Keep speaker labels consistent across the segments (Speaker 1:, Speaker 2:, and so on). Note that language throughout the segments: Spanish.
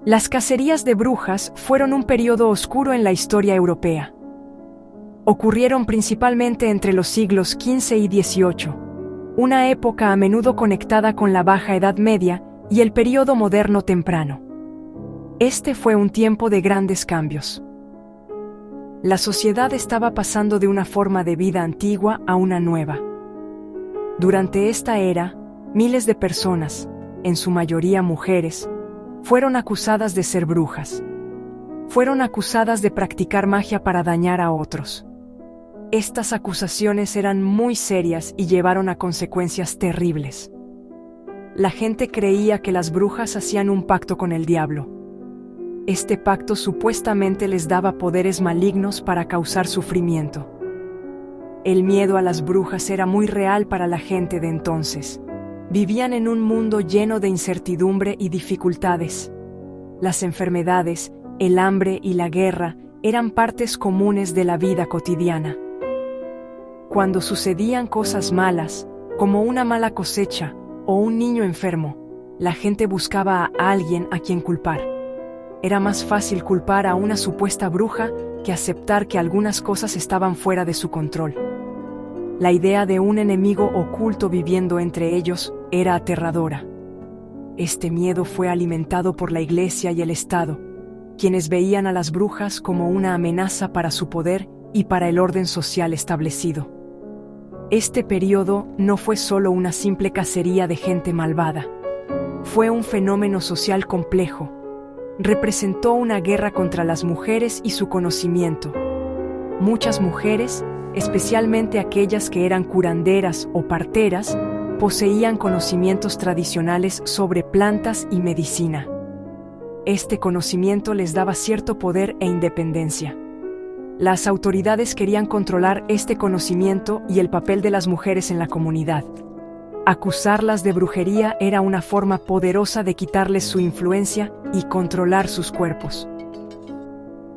Speaker 1: Las cacerías de brujas fueron un periodo oscuro en la historia europea. Ocurrieron principalmente entre los siglos XV y XVIII, una época a menudo conectada con la Baja Edad Media y el período moderno temprano. Este fue un tiempo de grandes cambios. La sociedad estaba pasando de una forma de vida antigua a una nueva. Durante esta era, miles de personas, en su mayoría mujeres, fueron acusadas de ser brujas. Fueron acusadas de practicar magia para dañar a otros. Estas acusaciones eran muy serias y llevaron a consecuencias terribles. La gente creía que las brujas hacían un pacto con el diablo. Este pacto supuestamente les daba poderes malignos para causar sufrimiento. El miedo a las brujas era muy real para la gente de entonces. Vivían en un mundo lleno de incertidumbre y dificultades. Las enfermedades, el hambre y la guerra eran partes comunes de la vida cotidiana. Cuando sucedían cosas malas, como una mala cosecha o un niño enfermo, la gente buscaba a alguien a quien culpar. Era más fácil culpar a una supuesta bruja que aceptar que algunas cosas estaban fuera de su control. La idea de un enemigo oculto viviendo entre ellos era aterradora. Este miedo fue alimentado por la Iglesia y el Estado, quienes veían a las brujas como una amenaza para su poder y para el orden social establecido. Este periodo no fue solo una simple cacería de gente malvada. Fue un fenómeno social complejo. Representó una guerra contra las mujeres y su conocimiento. Muchas mujeres, especialmente aquellas que eran curanderas o parteras, poseían conocimientos tradicionales sobre plantas y medicina. Este conocimiento les daba cierto poder e independencia. Las autoridades querían controlar este conocimiento y el papel de las mujeres en la comunidad. Acusarlas de brujería era una forma poderosa de quitarles su influencia y controlar sus cuerpos.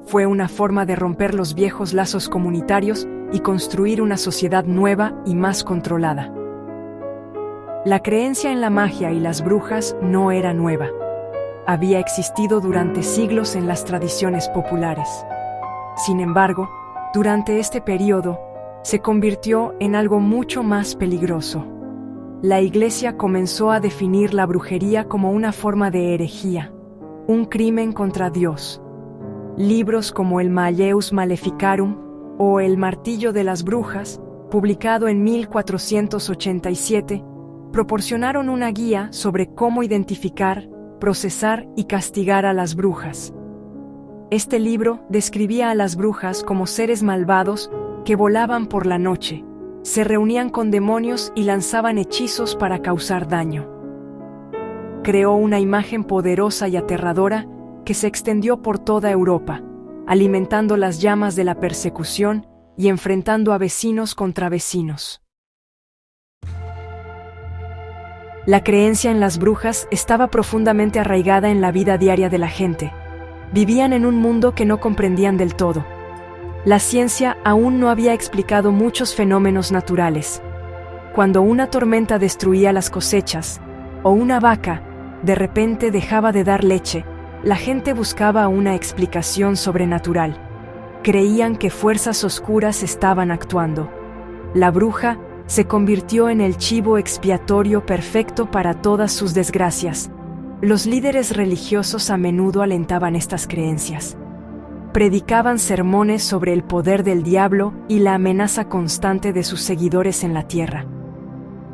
Speaker 1: Fue una forma de romper los viejos lazos comunitarios y construir una sociedad nueva y más controlada. La creencia en la magia y las brujas no era nueva. Había existido durante siglos en las tradiciones populares. Sin embargo, durante este periodo, se convirtió en algo mucho más peligroso. La Iglesia comenzó a definir la brujería como una forma de herejía, un crimen contra Dios. Libros como el Malleus Maleficarum o El Martillo de las Brujas, publicado en 1487, proporcionaron una guía sobre cómo identificar, procesar y castigar a las brujas. Este libro describía a las brujas como seres malvados que volaban por la noche, se reunían con demonios y lanzaban hechizos para causar daño. Creó una imagen poderosa y aterradora que se extendió por toda Europa, alimentando las llamas de la persecución y enfrentando a vecinos contra vecinos. La creencia en las brujas estaba profundamente arraigada en la vida diaria de la gente. Vivían en un mundo que no comprendían del todo. La ciencia aún no había explicado muchos fenómenos naturales. Cuando una tormenta destruía las cosechas, o una vaca, de repente dejaba de dar leche, la gente buscaba una explicación sobrenatural. Creían que fuerzas oscuras estaban actuando. La bruja se convirtió en el chivo expiatorio perfecto para todas sus desgracias. Los líderes religiosos a menudo alentaban estas creencias. Predicaban sermones sobre el poder del diablo y la amenaza constante de sus seguidores en la tierra.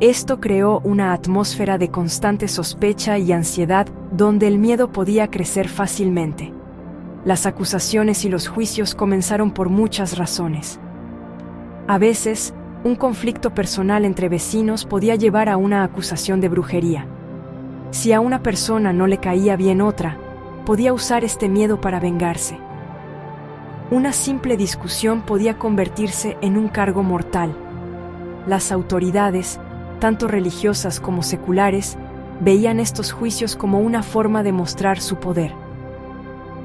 Speaker 1: Esto creó una atmósfera de constante sospecha y ansiedad donde el miedo podía crecer fácilmente. Las acusaciones y los juicios comenzaron por muchas razones. A veces, un conflicto personal entre vecinos podía llevar a una acusación de brujería. Si a una persona no le caía bien otra, podía usar este miedo para vengarse. Una simple discusión podía convertirse en un cargo mortal. Las autoridades, tanto religiosas como seculares, veían estos juicios como una forma de mostrar su poder.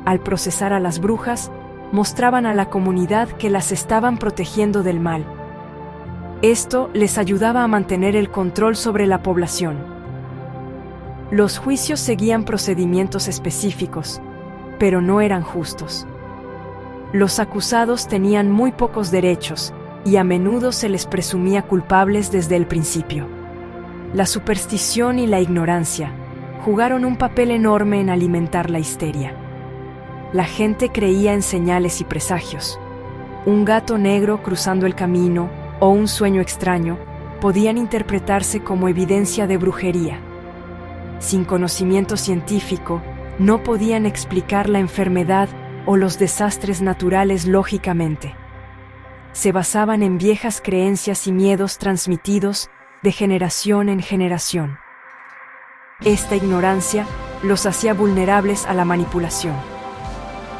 Speaker 1: Al procesar a las brujas, mostraban a la comunidad que las estaban protegiendo del mal. Esto les ayudaba a mantener el control sobre la población. Los juicios seguían procedimientos específicos, pero no eran justos. Los acusados tenían muy pocos derechos y a menudo se les presumía culpables desde el principio. La superstición y la ignorancia jugaron un papel enorme en alimentar la histeria. La gente creía en señales y presagios. Un gato negro cruzando el camino o un sueño extraño podían interpretarse como evidencia de brujería. Sin conocimiento científico, no podían explicar la enfermedad o los desastres naturales lógicamente. Se basaban en viejas creencias y miedos transmitidos de generación en generación. Esta ignorancia los hacía vulnerables a la manipulación.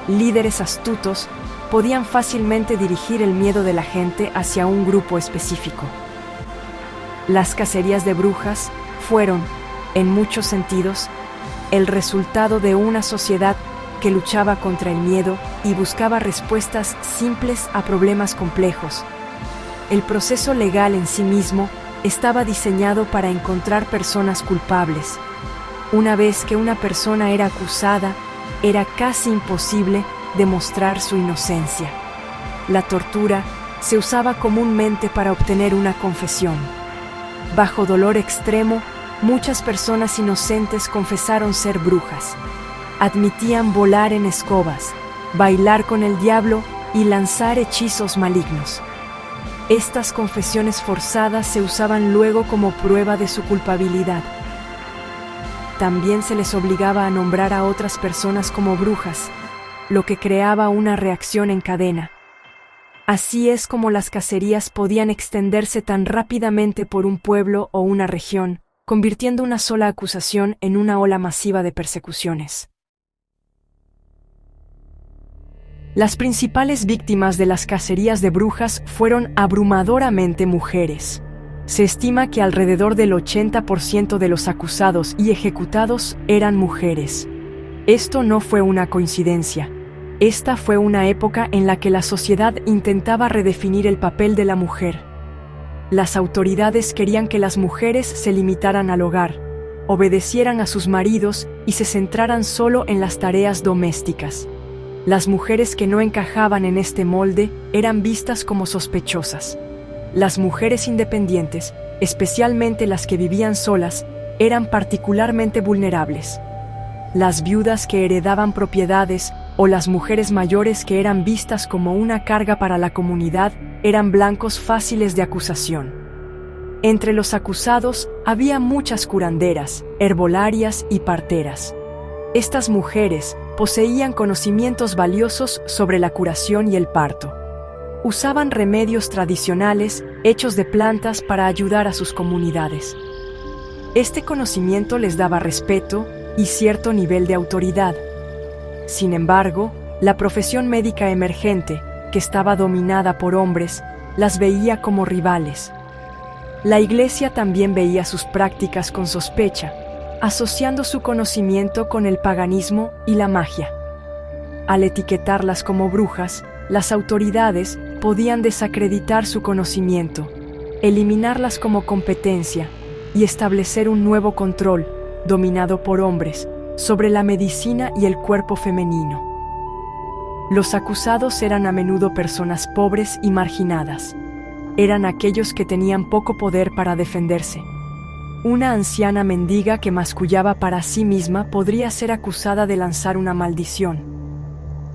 Speaker 1: Líderes astutos podían fácilmente dirigir el miedo de la gente hacia un grupo específico. Las cacerías de brujas fueron, en muchos sentidos, el resultado de una sociedad que luchaba contra el miedo y buscaba respuestas simples a problemas complejos. El proceso legal en sí mismo estaba diseñado para encontrar personas culpables. Una vez que una persona era acusada, era casi imposible demostrar su inocencia. La tortura se usaba comúnmente para obtener una confesión. Bajo dolor extremo, muchas personas inocentes confesaron ser brujas. Admitían volar en escobas, bailar con el diablo y lanzar hechizos malignos. Estas confesiones forzadas se usaban luego como prueba de su culpabilidad. También se les obligaba a nombrar a otras personas como brujas, lo que creaba una reacción en cadena. Así es como las cacerías podían extenderse tan rápidamente por un pueblo o una región, convirtiendo una sola acusación en una ola masiva de persecuciones. Las principales víctimas de las cacerías de brujas fueron abrumadoramente mujeres. Se estima que alrededor del 80% de los acusados y ejecutados eran mujeres. Esto no fue una coincidencia. Esta fue una época en la que la sociedad intentaba redefinir el papel de la mujer. Las autoridades querían que las mujeres se limitaran al hogar, obedecieran a sus maridos y se centraran solo en las tareas domésticas. Las mujeres que no encajaban en este molde eran vistas como sospechosas. Las mujeres independientes, especialmente las que vivían solas, eran particularmente vulnerables. Las viudas que heredaban propiedades o las mujeres mayores que eran vistas como una carga para la comunidad eran blancos fáciles de acusación. Entre los acusados había muchas curanderas, herbolarias y parteras. Estas mujeres poseían conocimientos valiosos sobre la curación y el parto. Usaban remedios tradicionales hechos de plantas para ayudar a sus comunidades. Este conocimiento les daba respeto y cierto nivel de autoridad. Sin embargo, la profesión médica emergente, que estaba dominada por hombres, las veía como rivales. La Iglesia también veía sus prácticas con sospecha, asociando su conocimiento con el paganismo y la magia. Al etiquetarlas como brujas, las autoridades podían desacreditar su conocimiento, eliminarlas como competencia y establecer un nuevo control, dominado por hombres, sobre la medicina y el cuerpo femenino. Los acusados eran a menudo personas pobres y marginadas. Eran aquellos que tenían poco poder para defenderse. Una anciana mendiga que mascullaba para sí misma podría ser acusada de lanzar una maldición.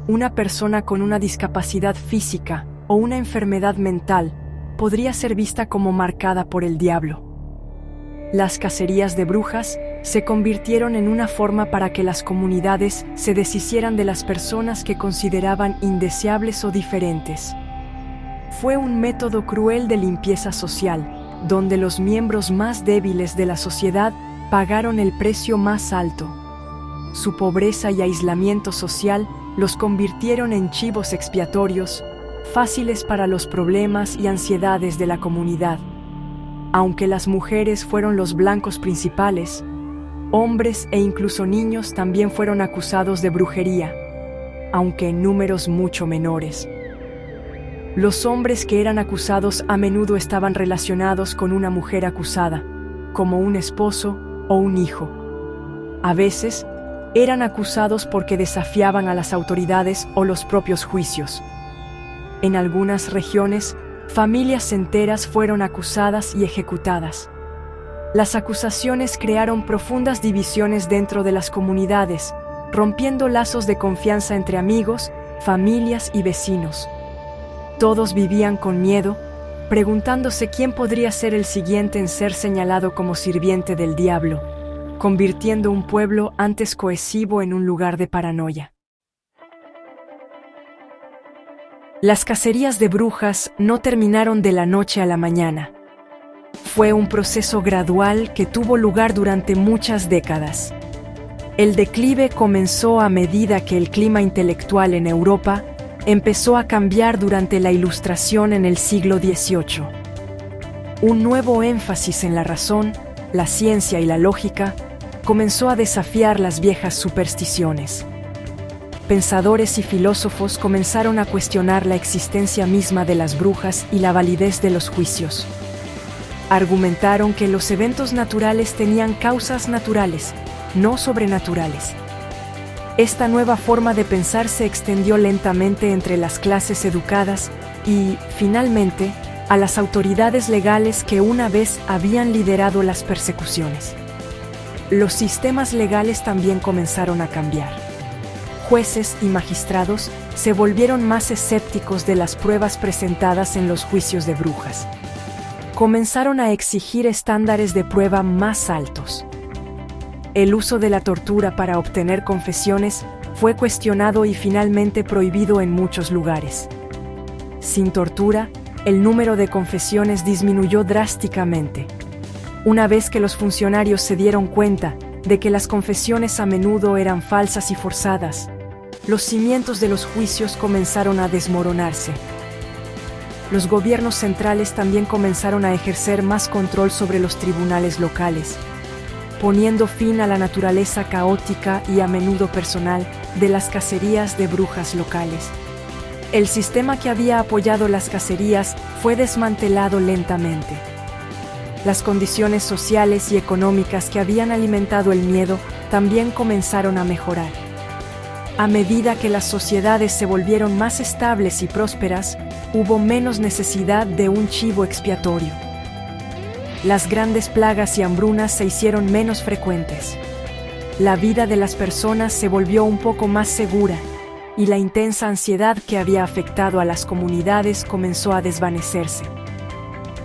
Speaker 1: Una persona con una discapacidad física o una enfermedad mental podría ser vista como marcada por el diablo. Las cacerías de brujas se convirtieron en una forma para que las comunidades se deshicieran de las personas que consideraban indeseables o diferentes. Fue un método cruel de limpieza social, donde los miembros más débiles de la sociedad pagaron el precio más alto. Su pobreza y aislamiento social los convirtieron en chivos expiatorios, fáciles para los problemas y ansiedades de la comunidad. Aunque las mujeres fueron los blancos principales, hombres e incluso niños también fueron acusados de brujería, aunque en números mucho menores. Los hombres que eran acusados a menudo estaban relacionados con una mujer acusada, como un esposo o un hijo. A veces, eran acusados porque desafiaban a las autoridades o los propios juicios. En algunas regiones, familias enteras fueron acusadas y ejecutadas. Las acusaciones crearon profundas divisiones dentro de las comunidades, rompiendo lazos de confianza entre amigos, familias y vecinos. Todos vivían con miedo, preguntándose quién podría ser el siguiente en ser señalado como sirviente del diablo, convirtiendo un pueblo antes cohesivo en un lugar de paranoia. Las cacerías de brujas no terminaron de la noche a la mañana. Fue un proceso gradual que tuvo lugar durante muchas décadas. El declive comenzó a medida que el clima intelectual en Europa empezó a cambiar durante la Ilustración en el siglo XVIII. Un nuevo énfasis en la razón, la ciencia y la lógica comenzó a desafiar las viejas supersticiones. Pensadores y filósofos comenzaron a cuestionar la existencia misma de las brujas y la validez de los juicios. Argumentaron que los eventos naturales tenían causas naturales, no sobrenaturales. Esta nueva forma de pensar se extendió lentamente entre las clases educadas y, finalmente, a las autoridades legales que una vez habían liderado las persecuciones. Los sistemas legales también comenzaron a cambiar. Jueces y magistrados se volvieron más escépticos de las pruebas presentadas en los juicios de brujas. Comenzaron a exigir estándares de prueba más altos. El uso de la tortura para obtener confesiones fue cuestionado y finalmente prohibido en muchos lugares. Sin tortura, el número de confesiones disminuyó drásticamente. Una vez que los funcionarios se dieron cuenta de que las confesiones a menudo eran falsas y forzadas, los cimientos de los juicios comenzaron a desmoronarse. Los gobiernos centrales también comenzaron a ejercer más control sobre los tribunales locales, poniendo fin a la naturaleza caótica y a menudo personal de las cacerías de brujas locales. El sistema que había apoyado las cacerías fue desmantelado lentamente. Las condiciones sociales y económicas que habían alimentado el miedo también comenzaron a mejorar. A medida que las sociedades se volvieron más estables y prósperas, hubo menos necesidad de un chivo expiatorio. Las grandes plagas y hambrunas se hicieron menos frecuentes. La vida de las personas se volvió un poco más segura, y la intensa ansiedad que había afectado a las comunidades comenzó a desvanecerse.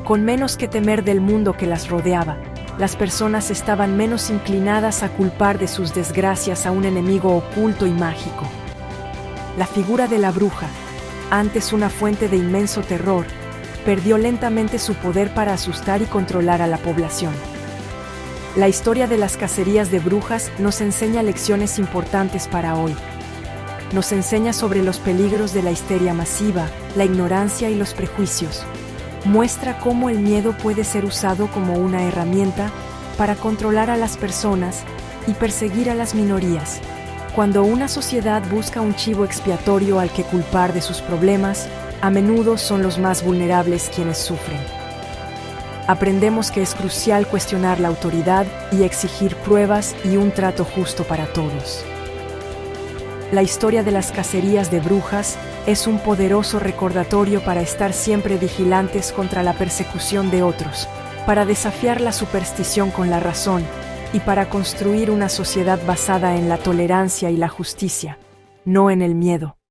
Speaker 1: Con menos que temer del mundo que las rodeaba, las personas estaban menos inclinadas a culpar de sus desgracias a un enemigo oculto y mágico. La figura de la bruja, antes una fuente de inmenso terror, perdió lentamente su poder para asustar y controlar a la población. La historia de las cacerías de brujas nos enseña lecciones importantes para hoy. Nos enseña sobre los peligros de la histeria masiva, la ignorancia y los prejuicios. Muestra cómo el miedo puede ser usado como una herramienta para controlar a las personas y perseguir a las minorías. Cuando una sociedad busca un chivo expiatorio al que culpar de sus problemas, a menudo son los más vulnerables quienes sufren. Aprendemos que es crucial cuestionar la autoridad y exigir pruebas y un trato justo para todos. La historia de las cacerías de brujas es un poderoso recordatorio para estar siempre vigilantes contra la persecución de otros, para desafiar la superstición con la razón y para construir una sociedad basada en la tolerancia y la justicia, no en el miedo.